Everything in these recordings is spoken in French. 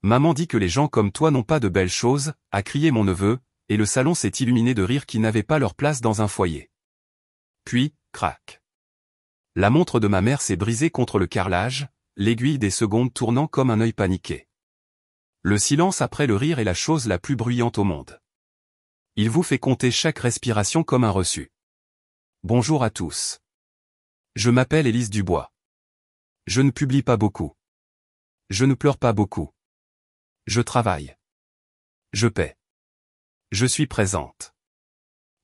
Maman dit que les gens comme toi n'ont pas de belles choses, a crié mon neveu, et le salon s'est illuminé de rires qui n'avaient pas leur place dans un foyer. Puis, crac. La montre de ma mère s'est brisée contre le carrelage, l'aiguille des secondes tournant comme un œil paniqué. Le silence après le rire est la chose la plus bruyante au monde. Il vous fait compter chaque respiration comme un reçu. Bonjour à tous. Je m'appelle Élise Dubois. Je ne publie pas beaucoup. Je ne pleure pas beaucoup. Je travaille. Je paie. Je suis présente.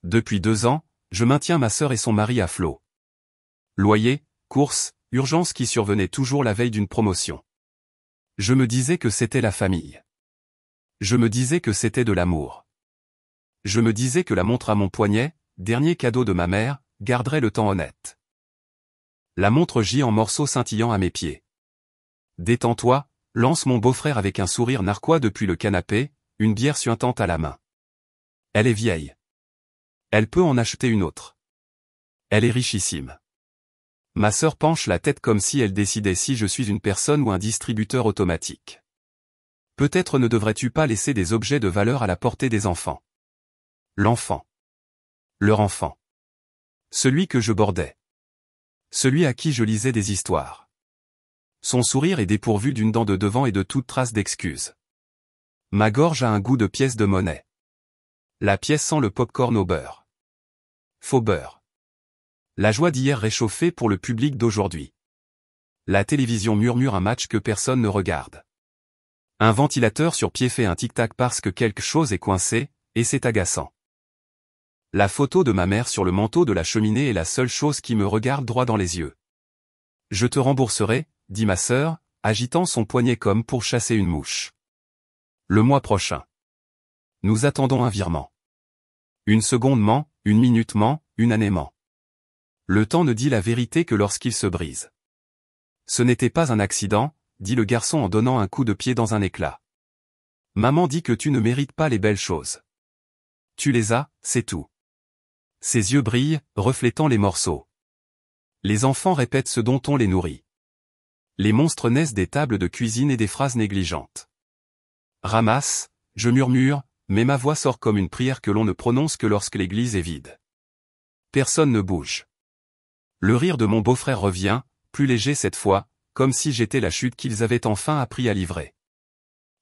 Depuis 2 ans, je maintiens ma sœur et son mari à flot. Loyer, courses, urgences qui survenaient toujours la veille d'une promotion. Je me disais que c'était la famille. Je me disais que c'était de l'amour. Je me disais que la montre à mon poignet, dernier cadeau de ma mère, garderait le temps honnête. La montre gît en morceaux scintillants à mes pieds. Détends-toi, lance mon beau-frère avec un sourire narquois depuis le canapé, une bière suintante à la main. Elle est vieille. Elle peut en acheter une autre. Elle est richissime. Ma sœur penche la tête comme si elle décidait si je suis une personne ou un distributeur automatique. Peut-être ne devrais-tu pas laisser des objets de valeur à la portée des enfants. L'enfant. Leur enfant. Celui que je bordais. Celui à qui je lisais des histoires. Son sourire est dépourvu d'une dent de devant et de toute trace d'excuse. Ma gorge a un goût de pièce de monnaie. La pièce sent le pop-corn au beurre. Faux beurre. La joie d'hier réchauffée pour le public d'aujourd'hui. La télévision murmure un match que personne ne regarde. Un ventilateur sur pied fait un tic-tac parce que quelque chose est coincé, et c'est agaçant. La photo de ma mère sur le manteau de la cheminée est la seule chose qui me regarde droit dans les yeux. Je te rembourserai, dit ma sœur, agitant son poignet comme pour chasser une mouche. Le mois prochain. Nous attendons un virement. Une seconde ment, une minute ment, une année ment. Le temps ne dit la vérité que lorsqu'il se brise. Ce n'était pas un accident, dit le garçon en donnant un coup de pied dans un éclat. Maman dit que tu ne mérites pas les belles choses. Tu les as, c'est tout. Ses yeux brillent, reflétant les morceaux. Les enfants répètent ce dont on les nourrit. Les monstres naissent des tables de cuisine et des phrases négligentes. Ramasse, je murmure, mais ma voix sort comme une prière que l'on ne prononce que lorsque l'église est vide. Personne ne bouge. Le rire de mon beau-frère revient, plus léger cette fois, comme si j'étais la chute qu'ils avaient enfin appris à livrer.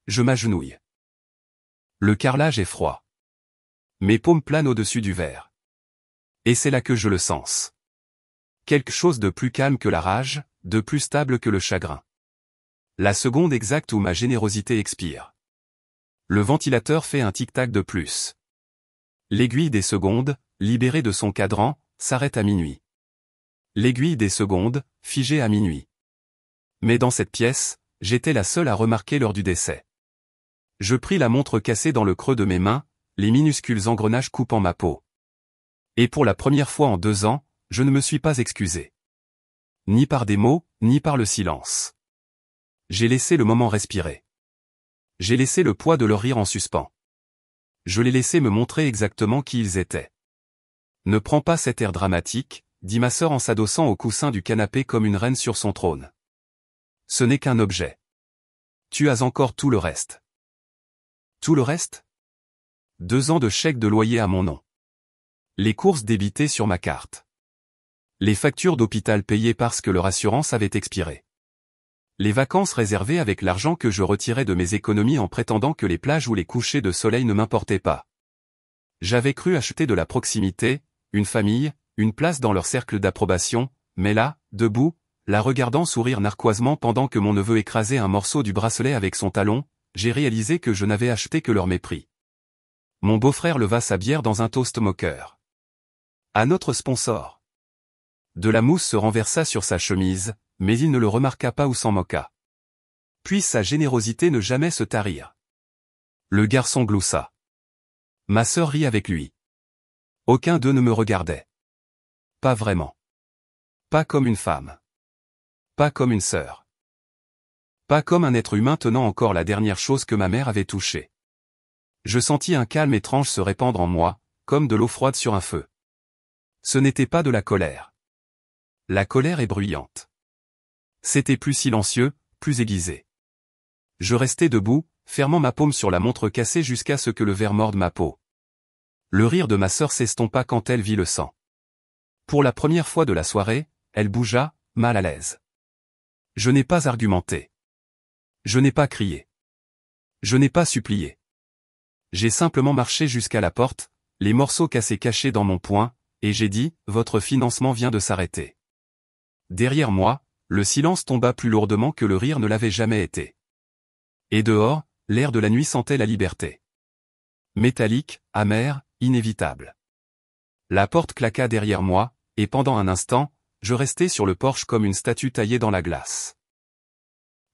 Je m'agenouille. Le carrelage est froid. Mes paumes planent au-dessus du verre. Et c'est là que je le sens. Quelque chose de plus calme que la rage, de plus stable que le chagrin. La seconde exacte où ma générosité expire. Le ventilateur fait un tic-tac de plus. L'aiguille des secondes, libérée de son cadran, s'arrête à minuit. L'aiguille des secondes, figée à minuit. Mais dans cette pièce, j'étais la seule à remarquer l'heure du décès. Je pris la montre cassée dans le creux de mes mains, les minuscules engrenages coupant ma peau. Et pour la première fois en 2 ans, je ne me suis pas excusé. Ni par des mots, ni par le silence. J'ai laissé le moment respirer. J'ai laissé le poids de leur rire en suspens. Je les laissé me montrer exactement qui ils étaient. Ne prends pas cet air dramatique, dit ma sœur en s'adossant au coussin du canapé comme une reine sur son trône. Ce n'est qu'un objet. Tu as encore tout le reste. Tout le reste? 2 ans de chèque de loyer à mon nom. Les courses débitées sur ma carte. Les factures d'hôpital payées parce que leur assurance avait expiré. Les vacances réservées avec l'argent que je retirais de mes économies en prétendant que les plages ou les couchers de soleil ne m'importaient pas. J'avais cru acheter de la proximité, une famille, une place dans leur cercle d'approbation, mais là, debout, la regardant sourire narquoisement pendant que mon neveu écrasait un morceau du bracelet avec son talon, j'ai réalisé que je n'avais acheté que leur mépris. Mon beau-frère leva sa bière dans un toast moqueur. À notre sponsor. De la mousse se renversa sur sa chemise, mais il ne le remarqua pas ou s'en moqua. Puis sa générosité ne jamais se tarir. Le garçon gloussa. Ma sœur rit avec lui. Aucun d'eux ne me regardait. Pas vraiment. Pas comme une femme. Pas comme une sœur. Pas comme un être humain tenant encore la dernière chose que ma mère avait touchée. Je sentis un calme étrange se répandre en moi, comme de l'eau froide sur un feu. Ce n'était pas de la colère. La colère est bruyante. C'était plus silencieux, plus aiguisé. Je restai debout, fermant ma paume sur la montre cassée jusqu'à ce que le verre morde ma peau. Le rire de ma sœur s'estompa quand elle vit le sang. Pour la première fois de la soirée, elle bougea, mal à l'aise. Je n'ai pas argumenté. Je n'ai pas crié. Je n'ai pas supplié. J'ai simplement marché jusqu'à la porte, les morceaux cassés cachés dans mon poing, et j'ai dit, votre financement vient de s'arrêter. Derrière moi, le silence tomba plus lourdement que le rire ne l'avait jamais été. Et dehors, l'air de la nuit sentait la liberté. Métallique, amer, inévitable. La porte claqua derrière moi, et pendant un instant, je restai sur le porche comme une statue taillée dans la glace.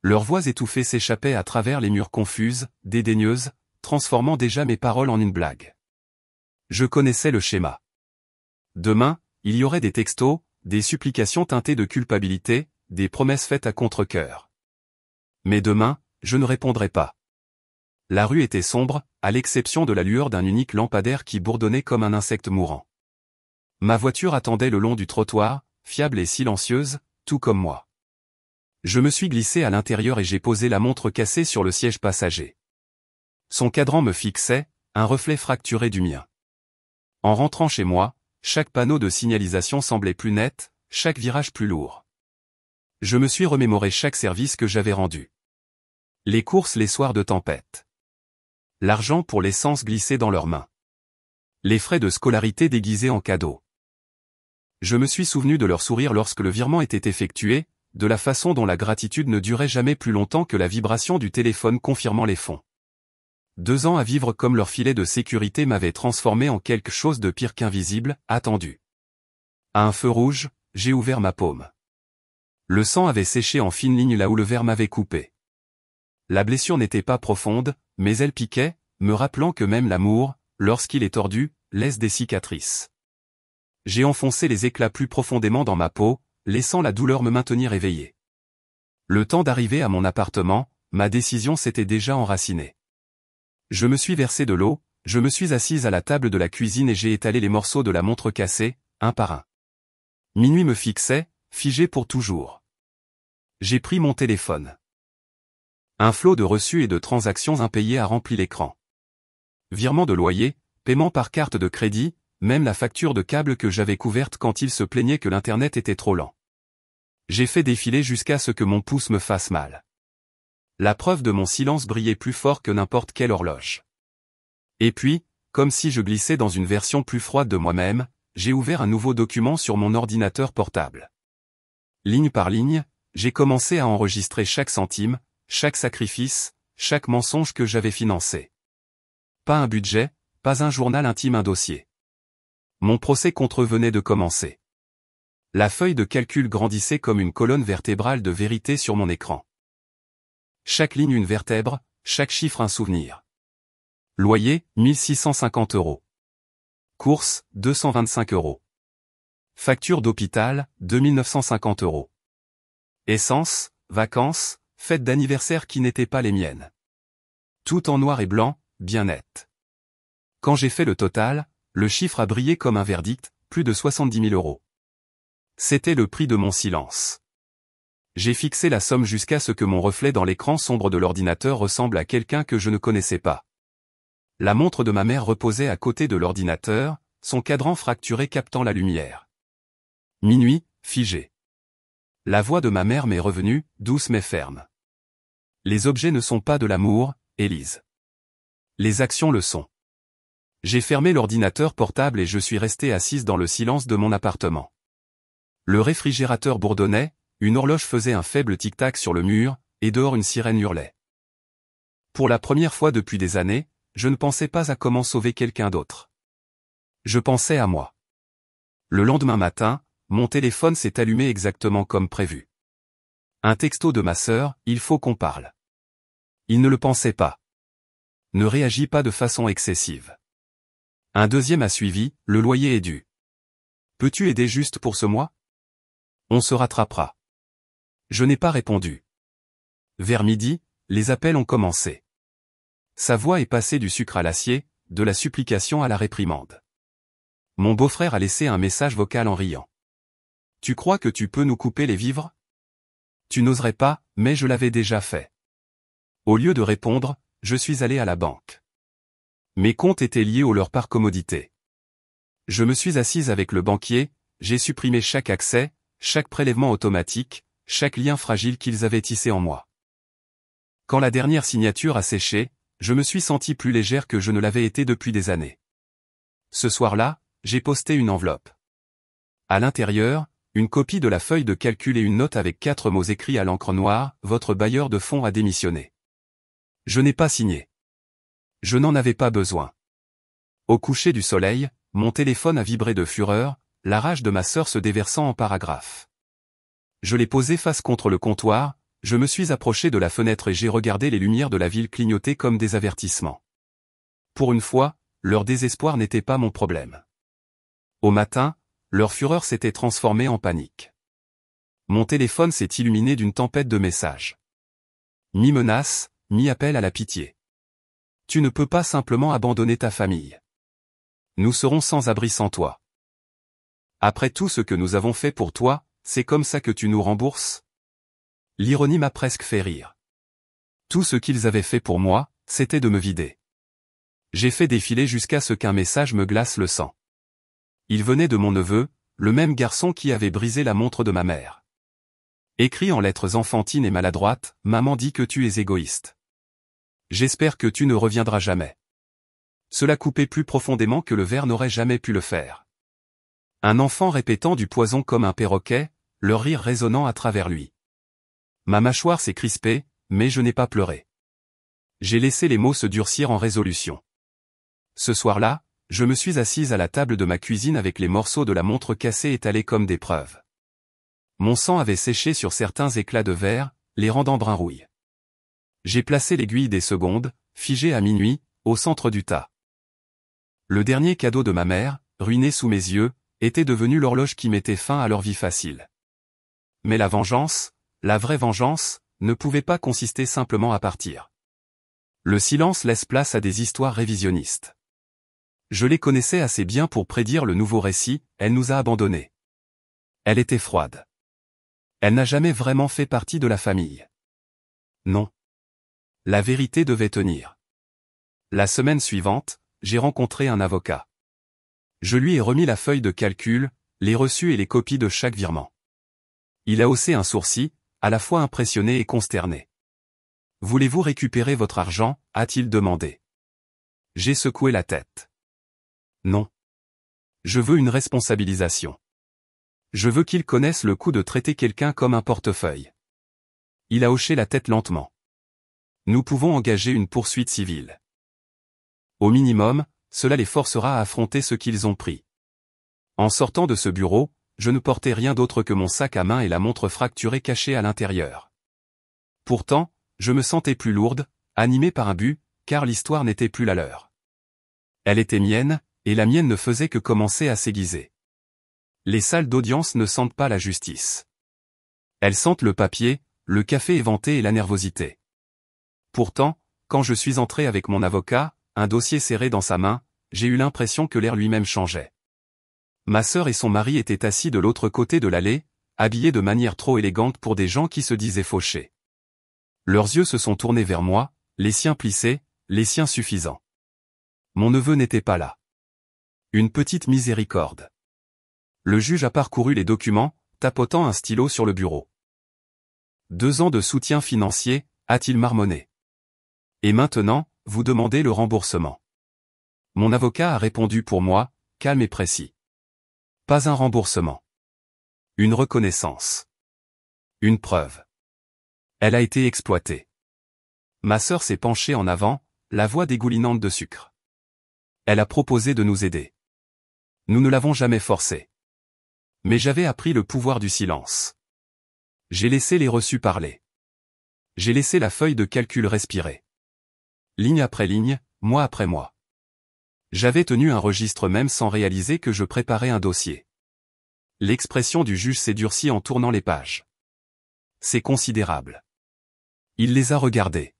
Leurs voix étouffées s'échappaient à travers les murs confuses, dédaigneuses, transformant déjà mes paroles en une blague. Je connaissais le schéma. Demain, il y aurait des textos, des supplications teintées de culpabilité, des promesses faites à contre-cœur. Mais demain, je ne répondrai pas. La rue était sombre, à l'exception de la lueur d'un unique lampadaire qui bourdonnait comme un insecte mourant. Ma voiture attendait le long du trottoir, fiable et silencieuse, tout comme moi. Je me suis glissé à l'intérieur et j'ai posé la montre cassée sur le siège passager. Son cadran me fixait, un reflet fracturé du mien. En rentrant chez moi, chaque panneau de signalisation semblait plus net, chaque virage plus lourd. Je me suis remémoré chaque service que j'avais rendu. Les courses les soirs de tempête. L'argent pour l'essence glissé dans leurs mains. Les frais de scolarité déguisés en cadeaux. Je me suis souvenu de leur sourire lorsque le virement était effectué, de la façon dont la gratitude ne durait jamais plus longtemps que la vibration du téléphone confirmant les fonds. 2 ans à vivre comme leur filet de sécurité m'avaient transformé en quelque chose de pire qu'invisible, attendu. À un feu rouge, j'ai ouvert ma paume. Le sang avait séché en fines lignes là où le verre m'avait coupé. La blessure n'était pas profonde, mais elle piquait, me rappelant que même l'amour, lorsqu'il est tordu, laisse des cicatrices. J'ai enfoncé les éclats plus profondément dans ma peau, laissant la douleur me maintenir éveillé. Le temps d'arriver à mon appartement, ma décision s'était déjà enracinée. Je me suis versé de l'eau, je me suis assise à la table de la cuisine et j'ai étalé les morceaux de la montre cassée, un par un. Minuit me fixait, figé pour toujours. J'ai pris mon téléphone. Un flot de reçus et de transactions impayées a rempli l'écran. Virement de loyer, paiement par carte de crédit, même la facture de câble que j'avais couverte quand il se plaignait que l'internet était trop lent. J'ai fait défiler jusqu'à ce que mon pouce me fasse mal. La preuve de mon silence brillait plus fort que n'importe quelle horloge. Et puis, comme si je glissais dans une version plus froide de moi-même, j'ai ouvert un nouveau document sur mon ordinateur portable. Ligne par ligne, j'ai commencé à enregistrer chaque centime, chaque sacrifice, chaque mensonge que j'avais financé. Pas un budget, pas un journal intime, un dossier. Mon procès contre eux venait de commencer. La feuille de calcul grandissait comme une colonne vertébrale de vérité sur mon écran. Chaque ligne une vertèbre, chaque chiffre un souvenir. Loyer, 1650 €. Courses, 225 €. Facture d'hôpital, 2950 €. Essence, vacances, fête d'anniversaire qui n'étaient pas les miennes. Tout en noir et blanc, bien net. Quand j'ai fait le total, le chiffre a brillé comme un verdict, plus de 70 000 €. C'était le prix de mon silence. J'ai fixé la somme jusqu'à ce que mon reflet dans l'écran sombre de l'ordinateur ressemble à quelqu'un que je ne connaissais pas. La montre de ma mère reposait à côté de l'ordinateur, son cadran fracturé captant la lumière. Minuit, figé. La voix de ma mère m'est revenue, douce mais ferme. Les objets ne sont pas de l'amour, Élise. Les actions le sont. J'ai fermé l'ordinateur portable et je suis resté assise dans le silence de mon appartement. Le réfrigérateur bourdonnait, une horloge faisait un faible tic-tac sur le mur, et dehors une sirène hurlait. Pour la première fois depuis des années, je ne pensais pas à comment sauver quelqu'un d'autre. Je pensais à moi. Le lendemain matin, mon téléphone s'est allumé exactement comme prévu. Un texto de ma sœur, il faut qu'on parle. Il ne le pensait pas. Ne réagis pas de façon excessive. Un deuxième a suivi, le loyer est dû. Peux-tu aider juste pour ce mois? On se rattrapera. Je n'ai pas répondu. Vers midi, les appels ont commencé. Sa voix est passée du sucre à l'acier, de la supplication à la réprimande. Mon beau-frère a laissé un message vocal en riant. Tu crois que tu peux nous couper les vivres? Tu n'oserais pas, mais je l'avais déjà fait. Au lieu de répondre, je suis allé à la banque. Mes comptes étaient liés au leur par commodité. Je me suis assise avec le banquier, j'ai supprimé chaque accès, chaque prélèvement automatique, chaque lien fragile qu'ils avaient tissé en moi. Quand la dernière signature a séché, je me suis sentie plus légère que je ne l'avais été depuis des années. Ce soir-là, j'ai posté une enveloppe. À l'intérieur, une copie de la feuille de calcul et une note avec 4 mots écrits à l'encre noire, votre bailleur de fonds a démissionné. Je n'ai pas signé. Je n'en avais pas besoin. Au coucher du soleil, mon téléphone a vibré de fureur, la rage de ma sœur se déversant en paragraphes. Je l'ai posé face contre le comptoir, je me suis approché de la fenêtre et j'ai regardé les lumières de la ville clignoter comme des avertissements. Pour une fois, leur désespoir n'était pas mon problème. Au matin, leur fureur s'était transformée en panique. Mon téléphone s'est illuminé d'une tempête de messages. Mi-menace, mi-appel à la pitié. Tu ne peux pas simplement abandonner ta famille. Nous serons sans abri sans toi. Après tout ce que nous avons fait pour toi, c'est comme ça que tu nous rembourses? L'ironie m'a presque fait rire. Tout ce qu'ils avaient fait pour moi, c'était de me vider. J'ai fait défiler jusqu'à ce qu'un message me glace le sang. Il venait de mon neveu, le même garçon qui avait brisé la montre de ma mère. Écrit en lettres enfantines et maladroites, maman dit que tu es égoïste. J'espère que tu ne reviendras jamais. Cela coupait plus profondément que le verre n'aurait jamais pu le faire. Un enfant répétant du poison comme un perroquet, le rire résonnant à travers lui. Ma mâchoire s'est crispée, mais je n'ai pas pleuré. J'ai laissé les mots se durcir en résolution. Ce soir-là, je me suis assise à la table de ma cuisine avec les morceaux de la montre cassée étalés comme des preuves. Mon sang avait séché sur certains éclats de verre, les rendant brun rouille. J'ai placé l'aiguille des secondes, figée à minuit, au centre du tas. Le dernier cadeau de ma mère, ruiné sous mes yeux, était devenu l'horloge qui mettait fin à leur vie facile. Mais la vengeance, la vraie vengeance, ne pouvait pas consister simplement à partir. Le silence laisse place à des histoires révisionnistes. Je les connaissais assez bien pour prédire le nouveau récit, elle nous a abandonnés. Elle était froide. Elle n'a jamais vraiment fait partie de la famille. Non. La vérité devait tenir. La semaine suivante, j'ai rencontré un avocat. Je lui ai remis la feuille de calcul, les reçus et les copies de chaque virement. Il a haussé un sourcil, à la fois impressionné et consterné. « Voulez-vous récupérer votre argent ?» a-t-il demandé. J'ai secoué la tête. Non. Je veux une responsabilisation. Je veux qu'il connaisse le coup de traiter quelqu'un comme un portefeuille. Il a hoché la tête lentement. Nous pouvons engager une poursuite civile. Au minimum, cela les forcera à affronter ce qu'ils ont pris. En sortant de ce bureau, je ne portais rien d'autre que mon sac à main et la montre fracturée cachée à l'intérieur. Pourtant, je me sentais plus lourde, animée par un but, car l'histoire n'était plus la leur. Elle était mienne, et la mienne ne faisait que commencer à s'aiguiser. Les salles d'audience ne sentent pas la justice. Elles sentent le papier, le café éventé et la nervosité. Pourtant, quand je suis entré avec mon avocat, un dossier serré dans sa main, j'ai eu l'impression que l'air lui-même changeait. Ma sœur et son mari étaient assis de l'autre côté de l'allée, habillés de manière trop élégante pour des gens qui se disaient fauchés. Leurs yeux se sont tournés vers moi, les siens plissés, les siens suffisants. Mon neveu n'était pas là. Une petite miséricorde. Le juge a parcouru les documents, tapotant un stylo sur le bureau. 2 ans de soutien financier, a-t-il marmonné. Et maintenant, vous demandez le remboursement. Mon avocat a répondu pour moi, calme et précis. Pas un remboursement. Une reconnaissance. Une preuve. Elle a été exploitée. Ma sœur s'est penchée en avant, la voix dégoulinante de sucre. Elle a proposé de nous aider. Nous ne l'avons jamais forcée. Mais j'avais appris le pouvoir du silence. J'ai laissé les reçus parler. J'ai laissé la feuille de calcul respirer. Ligne après ligne, mois après mois. J'avais tenu un registre même sans réaliser que je préparais un dossier. L'expression du juge s'est durcie en tournant les pages. C'est considérable. Il les a regardés.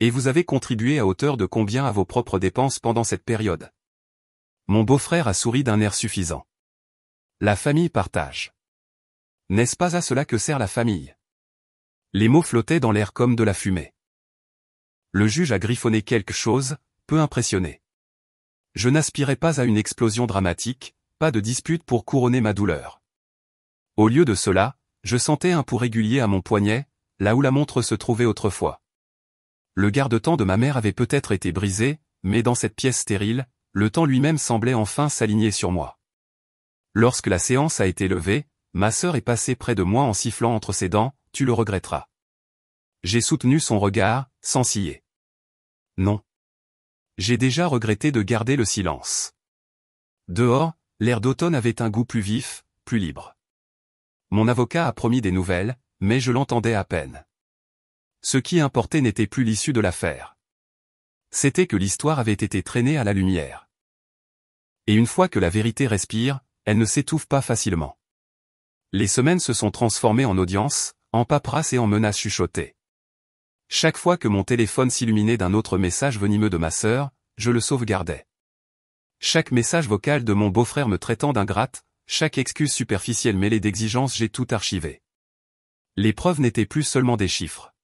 Et vous avez contribué à hauteur de combien à vos propres dépenses pendant cette période? Mon beau-frère a souri d'un air suffisant. La famille partage. N'est-ce pas à cela que sert la famille? Les mots flottaient dans l'air comme de la fumée. Le juge a griffonné quelque chose, peu impressionné. Je n'aspirais pas à une explosion dramatique, pas de dispute pour couronner ma douleur. Au lieu de cela, je sentais un pouls régulier à mon poignet, là où la montre se trouvait autrefois. Le garde-temps de ma mère avait peut-être été brisé, mais dans cette pièce stérile, le temps lui-même semblait enfin s'aligner sur moi. Lorsque la séance a été levée, ma sœur est passée près de moi en sifflant entre ses dents, « Tu le regretteras ». J'ai soutenu son regard, sans ciller. Non. J'ai déjà regretté de garder le silence. Dehors, l'air d'automne avait un goût plus vif, plus libre. Mon avocat a promis des nouvelles, mais je l'entendais à peine. Ce qui importait n'était plus l'issue de l'affaire. C'était que l'histoire avait été traînée à la lumière. Et une fois que la vérité respire, elle ne s'étouffe pas facilement. Les semaines se sont transformées en audiences, en paperasse et en menaces chuchotées. Chaque fois que mon téléphone s'illuminait d'un autre message venimeux de ma sœur, je le sauvegardais. Chaque message vocal de mon beau-frère me traitant d'ingrate, chaque excuse superficielle mêlée d'exigences, j'ai tout archivé. Les preuves n'étaient plus seulement des chiffres.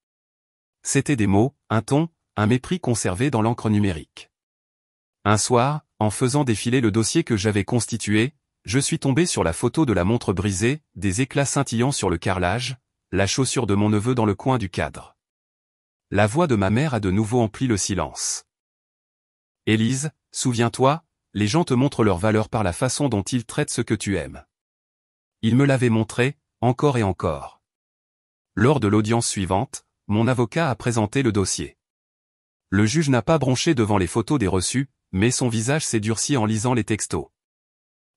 C'étaient des mots, un ton, un mépris conservé dans l'encre numérique. Un soir, en faisant défiler le dossier que j'avais constitué, je suis tombé sur la photo de la montre brisée, des éclats scintillants sur le carrelage, la chaussure de mon neveu dans le coin du cadre. La voix de ma mère a de nouveau empli le silence. « Élise, souviens-toi, les gens te montrent leur valeur par la façon dont ils traitent ce que tu aimes. » Il me l'avait montré, encore et encore. Lors de l'audience suivante, mon avocat a présenté le dossier. Le juge n'a pas bronché devant les photos des reçus, mais son visage s'est durci en lisant les textos.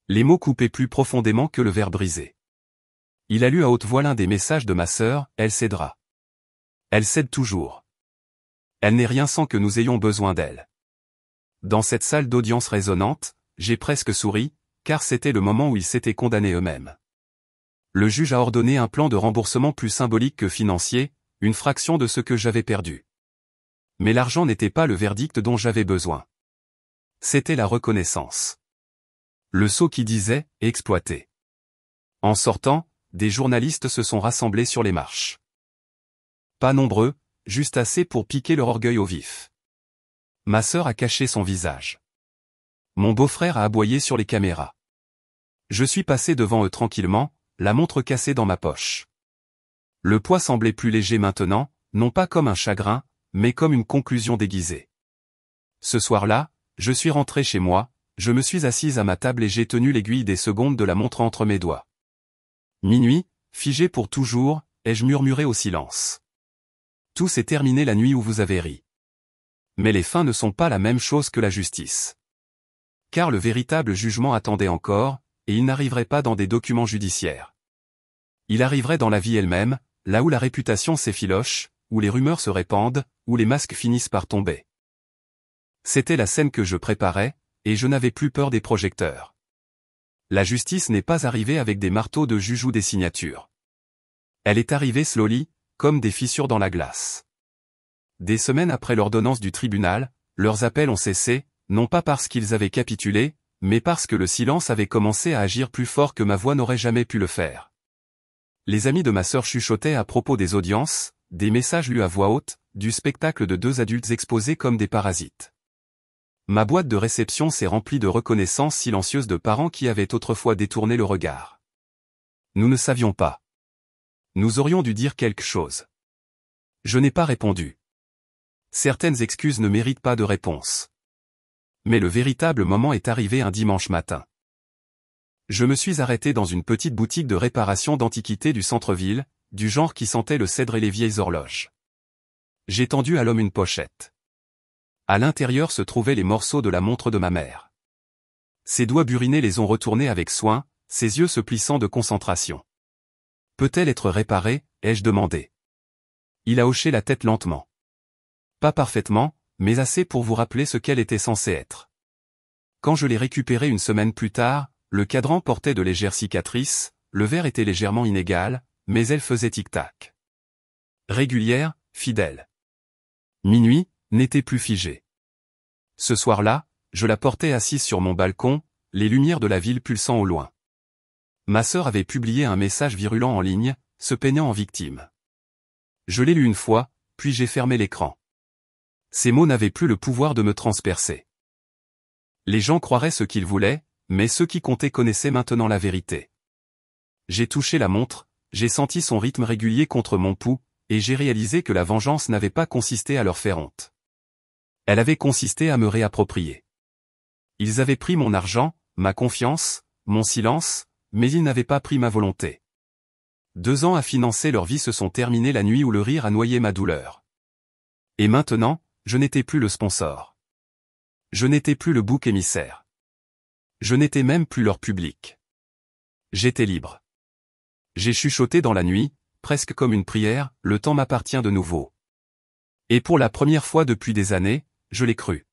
Les mots coupaient plus profondément que le verre brisé. Il a lu à haute voix l'un des messages de ma sœur, « Elle cédera. Elle cède toujours. Elle n'est rien sans que nous ayons besoin d'elle. » Dans cette salle d'audience résonnante, j'ai presque souri, car c'était le moment où ils s'étaient condamnés eux-mêmes. Le juge a ordonné un plan de remboursement plus symbolique que financier, une fraction de ce que j'avais perdu. Mais l'argent n'était pas le verdict dont j'avais besoin. C'était la reconnaissance. Le sceau qui disait « exploité ». En sortant, des journalistes se sont rassemblés sur les marches. Pas nombreux, juste assez pour piquer leur orgueil au vif. Ma sœur a caché son visage. Mon beau-frère a aboyé sur les caméras. Je suis passé devant eux tranquillement, la montre cassée dans ma poche. Le poids semblait plus léger maintenant, non pas comme un chagrin, mais comme une conclusion déguisée. Ce soir-là, je suis rentré chez moi, je me suis assise à ma table et j'ai tenu l'aiguille des secondes de la montre entre mes doigts. Minuit, figé pour toujours, ai-je murmuré au silence. Tout s'est terminé la nuit où vous avez ri. Mais les fins ne sont pas la même chose que la justice. Car le véritable jugement attendait encore, et il n'arriverait pas dans des documents judiciaires. Il arriverait dans la vie elle-même, là où la réputation s'effiloche, où les rumeurs se répandent, où les masques finissent par tomber. C'était la scène que je préparais, et je n'avais plus peur des projecteurs. La justice n'est pas arrivée avec des marteaux de juge ou des signatures. Elle est arrivée slowly, comme des fissures dans la glace. Des semaines après l'ordonnance du tribunal, leurs appels ont cessé, non pas parce qu'ils avaient capitulé, mais parce que le silence avait commencé à agir plus fort que ma voix n'aurait jamais pu le faire. Les amis de ma sœur chuchotaient à propos des audiences, des messages lus à voix haute, du spectacle de deux adultes exposés comme des parasites. Ma boîte de réception s'est remplie de reconnaissances silencieuses de parents qui avaient autrefois détourné le regard. Nous ne savions pas. Nous aurions dû dire quelque chose. Je n'ai pas répondu. Certaines excuses ne méritent pas de réponse. Mais le véritable moment est arrivé un dimanche matin. Je me suis arrêté dans une petite boutique de réparation d'antiquités du centre-ville, du genre qui sentait le cèdre et les vieilles horloges. J'ai tendu à l'homme une pochette. À l'intérieur se trouvaient les morceaux de la montre de ma mère. Ses doigts burinés les ont retournés avec soin, ses yeux se plissant de concentration. « Peut-elle être réparée ?» ai-je demandé. Il a hoché la tête lentement. Pas parfaitement, mais assez pour vous rappeler ce qu'elle était censée être. Quand je l'ai récupérée une semaine plus tard, le cadran portait de légères cicatrices, le verre était légèrement inégal, mais elle faisait tic-tac. Régulière, fidèle. Minuit, n'était plus figé. Ce soir-là, je la portais assise sur mon balcon, les lumières de la ville pulsant au loin. Ma sœur avait publié un message virulent en ligne, se peignant en victime. Je l'ai lu une fois, puis j'ai fermé l'écran. Ces mots n'avaient plus le pouvoir de me transpercer. Les gens croiraient ce qu'ils voulaient, mais ceux qui comptaient connaissaient maintenant la vérité. J'ai touché la montre, j'ai senti son rythme régulier contre mon pouls, et j'ai réalisé que la vengeance n'avait pas consisté à leur faire honte. Elle avait consisté à me réapproprier. Ils avaient pris mon argent, ma confiance, mon silence, mais ils n'avaient pas pris ma volonté. 2 ans à financer leur vie se sont terminés la nuit où le rire a noyé ma douleur. Et maintenant, je n'étais plus le sponsor. Je n'étais plus le bouc émissaire. Je n'étais même plus leur public. J'étais libre. J'ai chuchoté dans la nuit, presque comme une prière, le temps m'appartient de nouveau. Et pour la première fois depuis des années, je l'ai cru.